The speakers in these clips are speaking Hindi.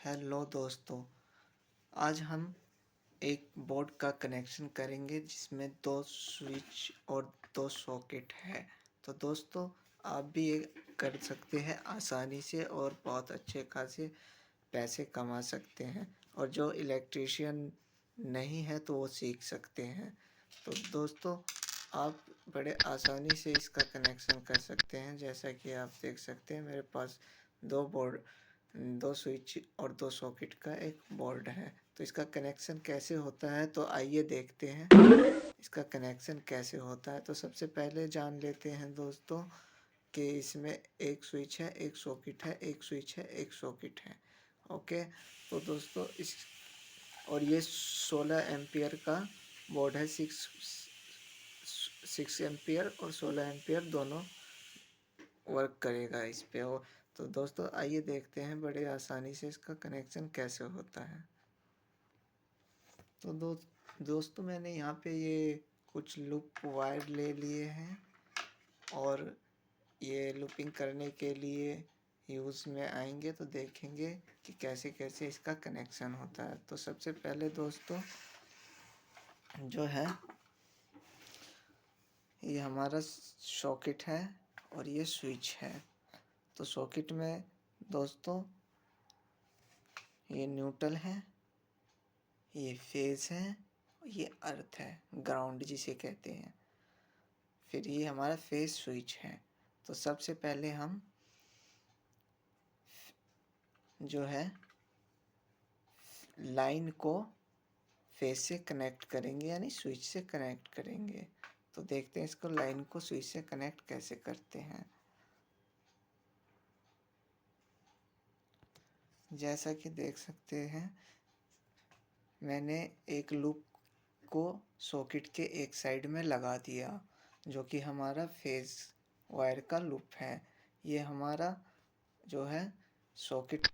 हेलो दोस्तों, आज हम एक बोर्ड का कनेक्शन करेंगे जिसमें दो स्विच और दो सॉकेट है। तो दोस्तों, आप भी ये कर सकते हैं आसानी से और बहुत अच्छे खासे पैसे कमा सकते हैं। और जो इलेक्ट्रीशियन नहीं है तो वो सीख सकते हैं। तो दोस्तों, आप बड़े आसानी से इसका कनेक्शन कर सकते हैं। जैसा कि आप देख सकते हैं, मेरे पास दो स्विच और दो सॉकेट का एक बोर्ड है। तो इसका कनेक्शन कैसे होता है, तो आइए देखते हैं इसका कनेक्शन कैसे होता है। तो सबसे पहले जान लेते हैं दोस्तों कि इसमें एक स्विच है, एक सॉकेट है, एक स्विच है, एक सॉकेट है। ओके, तो दोस्तों और ये 16 एम्पियर का बोर्ड है। सिक्स एम्पियर और 16 एम्पियर दोनों वर्क करेगा इस पे। और तो दोस्तों, आइए देखते हैं बड़े आसानी से इसका कनेक्शन कैसे होता है। तो दोस्तों, मैंने यहाँ पे ये कुछ लूप वायर ले लिए हैं और ये लूपिंग करने के लिए यूज़ में आएंगे। तो देखेंगे कि कैसे कैसे इसका कनेक्शन होता है। तो सबसे पहले दोस्तों जो है, ये हमारा सॉकेट है और ये स्विच है। तो सॉकेट में दोस्तों ये न्यूट्रल है, ये फेज है, ये अर्थ है, ग्राउंड जिसे कहते हैं। फिर ये हमारा फेज स्विच है। तो सबसे पहले हम जो है लाइन को फेज से कनेक्ट करेंगे, यानी स्विच से कनेक्ट करेंगे। तो देखते हैं इसको लाइन को स्विच से कनेक्ट कैसे करते हैं। जैसा कि देख सकते हैं, मैंने एक लूप को सॉकेट के एक साइड में लगा दिया, जो कि हमारा फेज वायर का लूप है। ये हमारा जो है सॉकेट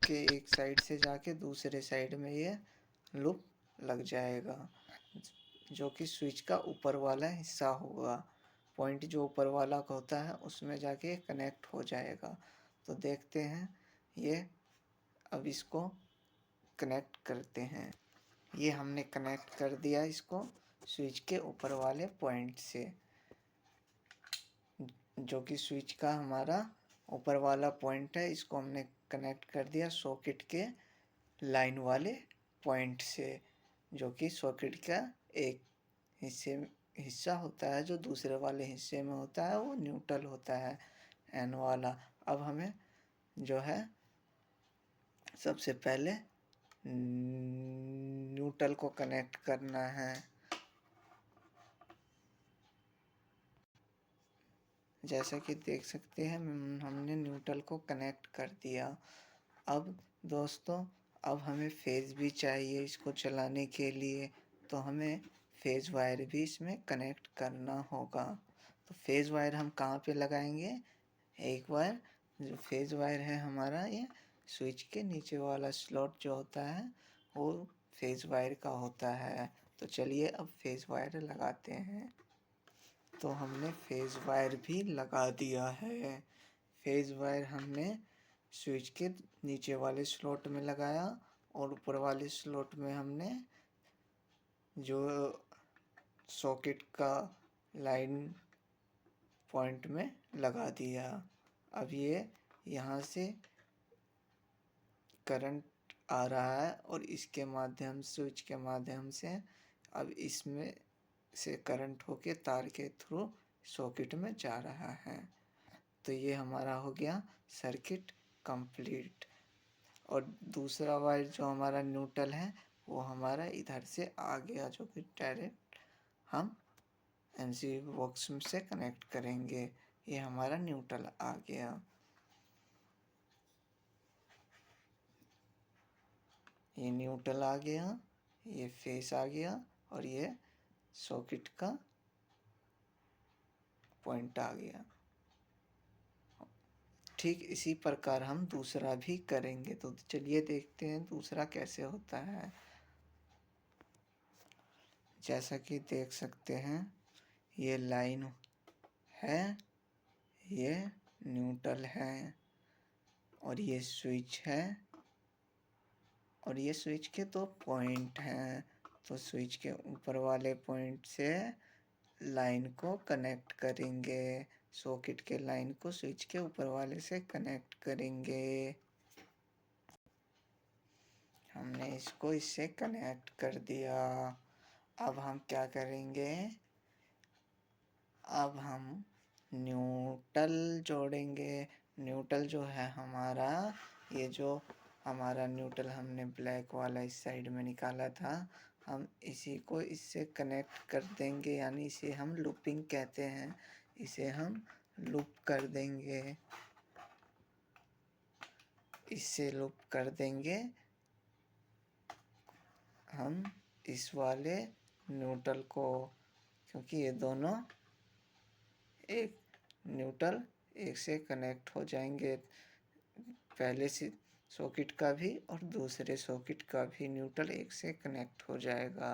के एक साइड से जाके दूसरे साइड में ये लूप लग जाएगा, जो कि स्विच का ऊपर वाला हिस्सा होगा। पॉइंट जो ऊपर वाला होता है उसमें जाके कनेक्ट हो जाएगा। तो देखते हैं ये, अब इसको कनेक्ट करते हैं। ये हमने कनेक्ट कर दिया इसको स्विच के ऊपर वाले पॉइंट से, जो कि स्विच का हमारा ऊपर वाला पॉइंट है। इसको हमने कनेक्ट कर दिया सॉकेट के लाइन वाले पॉइंट से, जो कि सॉकेट का एक हिस्सा होता है, जो दूसरे वाले हिस्से में होता है वो न्यूट्रल होता है, एन वाला। अब हमें जो है सबसे पहले न्यूट्रल को कनेक्ट करना है। जैसा कि देख सकते हैं, हमने न्यूट्रल को कनेक्ट कर दिया। अब दोस्तों, अब हमें फेज भी चाहिए इसको चलाने के लिए। तो हमें फेज वायर भी इसमें कनेक्ट करना होगा। तो फेज वायर हम कहाँ पे लगाएंगे? एक वायर जो फेज वायर है हमारा, ये स्विच के नीचे वाला स्लॉट जो होता है वो फेज वायर का होता है। तो चलिए अब फेज वायर लगाते हैं। तो हमने फेज वायर भी लगा दिया है। फेज वायर हमने स्विच के नीचे वाले स्लॉट में लगाया और ऊपर वाले स्लॉट में हमने जो सॉकेट का लाइन पॉइंट में लगा दिया। अब ये यहाँ से करंट आ रहा है और इसके माध्यम स्विच के माध्यम से अब इसमें से करंट होके तार के थ्रू सॉकेट में जा रहा है। तो ये हमारा हो गया सर्किट कंप्लीट। और दूसरा वायर जो हमारा न्यूट्रल है वो हमारा इधर से आ गया, जो कि डायरेक्ट हम एमसीबी बॉक्स से कनेक्ट करेंगे। ये हमारा न्यूट्रल आ गया। ये न्यूट्रल आ गया, ये फेस आ गया और ये सॉकेट का पॉइंट आ गया। ठीक इसी प्रकार हम दूसरा भी करेंगे। तो चलिए देखते हैं दूसरा कैसे होता है। जैसा कि देख सकते हैं, ये लाइन है, ये न्यूट्रल है और ये स्विच है और ये स्विच के दो पॉइंट हैं, तो स्विच के ऊपर वाले पॉइंट से लाइन को कनेक्ट करेंगे, सॉकेट के लाइन को स्विच के ऊपर वाले से कनेक्ट करेंगे। हमने इसको इससे कनेक्ट कर दिया। अब हम क्या करेंगे, अब हम न्यूट्रल जोड़ेंगे। न्यूट्रल जो है हमारा, ये जो हमारा न्यूट्रल हमने ब्लैक वाला इस साइड में निकाला था, हम इसी को इससे कनेक्ट कर देंगे, यानी इसे हम लूपिंग कहते हैं। इसे हम लूप कर देंगे, इससे लूप कर देंगे हम इस वाले न्यूट्रल को, क्योंकि ये दोनों एक न्यूट्रल एक से कनेक्ट हो जाएंगे। पहले से सॉकेट का भी और दूसरे सॉकेट का भी न्यूट्रल एक से कनेक्ट हो जाएगा।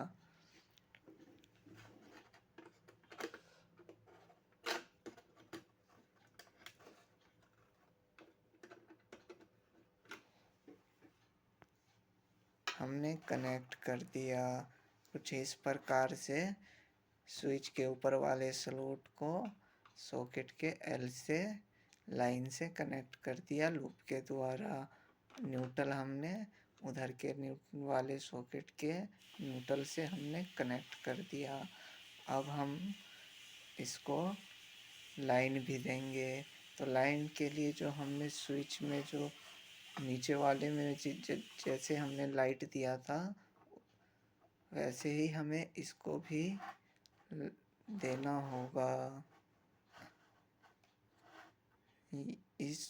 हमने कनेक्ट कर दिया। कुछ इस प्रकार से स्विच के ऊपर वाले स्लॉट को सॉकेट के एल से लाइन से कनेक्ट कर दिया लूप के द्वारा। न्यूट्रल हमने उधर के वाले सॉकेट के न्यूट्रल से हमने कनेक्ट कर दिया। अब हम इसको लाइन भी देंगे। तो लाइन के लिए जो हमने स्विच में जो नीचे वाले में जैसे हमने लाइट दिया था, वैसे ही हमें इसको भी देना होगा। इस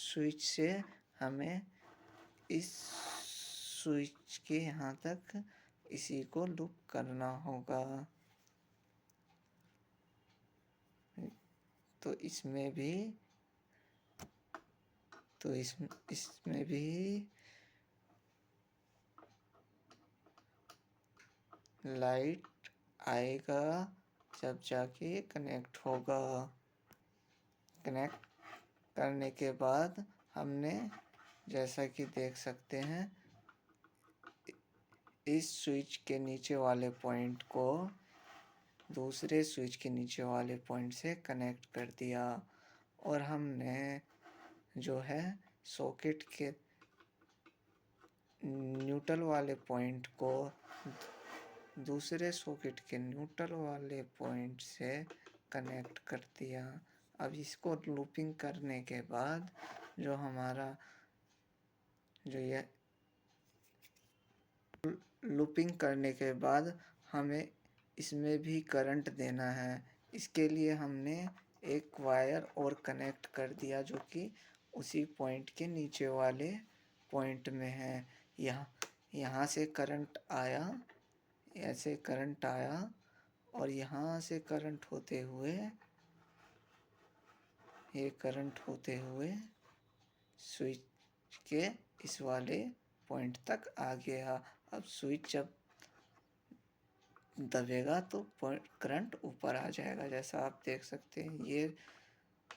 स्विच से हमें इस स्विच के यहाँ तक इसी को लूप करना होगा। तो इसमें भी इसमें भी लाइट आएगा जब जाके कनेक्ट होगा। कनेक्ट करने के बाद हमने, जैसा कि देख सकते हैं, इस स्विच के नीचे वाले पॉइंट को दूसरे स्विच के नीचे वाले पॉइंट से कनेक्ट कर दिया। और हमने जो है सॉकेट के न्यूट्रल वाले पॉइंट को दूसरे सॉकेट के न्यूट्रल वाले पॉइंट से कनेक्ट कर दिया। अब इसको लूपिंग करने के बाद जो हमारा जो ये लूपिंग करने के बाद हमें इसमें भी करंट देना है। इसके लिए हमने एक वायर और कनेक्ट कर दिया जो कि उसी पॉइंट के नीचे वाले पॉइंट में है। यहाँ से करंट आया, ऐसे करंट आया और यहाँ से करंट होते हुए, ये करंट होते हुए स्विच के इस वाले पॉइंट तक आ गया। अब स्विच जब दबेगा तो करंट ऊपर आ जाएगा, जैसा आप देख सकते हैं। ये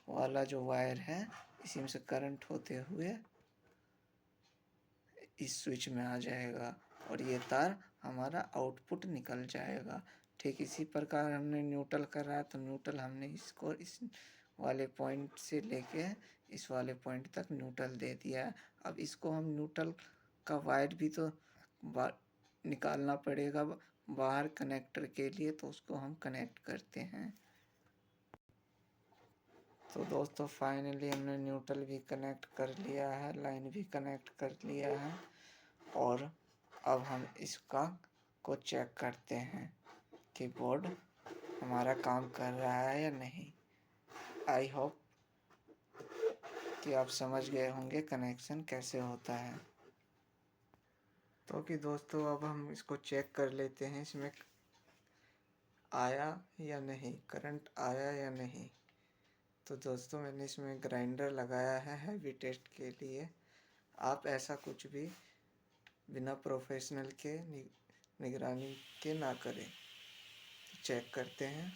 वाला जो वायर है इसी में से करंट होते हुए इस स्विच में आ जाएगा और ये तार हमारा आउटपुट निकल जाएगा। ठीक इसी प्रकार हमने न्यूट्रल करा है, तो न्यूट्रल हमने इसको इस वाले पॉइंट से लेके इस वाले पॉइंट तक न्यूट्रल दे दिया है। अब इसको हम न्यूट्रल का वायर भी तो निकालना पड़ेगा बाहर कनेक्टर के लिए, तो उसको हम कनेक्ट करते हैं। तो दोस्तों फाइनली हमने न्यूट्रल भी कनेक्ट कर लिया है, लाइन भी कनेक्ट कर लिया है और अब हम इसका को चेक करते हैं कि बोर्ड हमारा काम कर रहा है या नहीं। आई होप कि आप समझ गए होंगे कनेक्शन कैसे होता है। तो कि दोस्तों अब हम इसको चेक कर लेते हैं इसमें आया या नहीं, करंट आया या नहीं। तो दोस्तों मैंने इसमें ग्राइंडर लगाया है हैवी टेस्ट के लिए। आप ऐसा कुछ भी बिना प्रोफेशनल के निगरानी के ना करें। चेक करते हैं।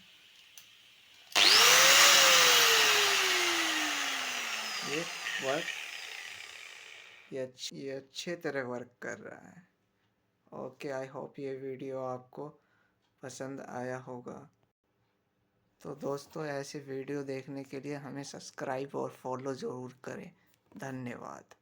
ये अच्छे तरह वर्क कर रहा है। ओके, आई होप ये वीडियो आपको पसंद आया होगा। तो दोस्तों, ऐसे वीडियो देखने के लिए हमें सब्सक्राइब और फॉलो ज़रूर करें। धन्यवाद।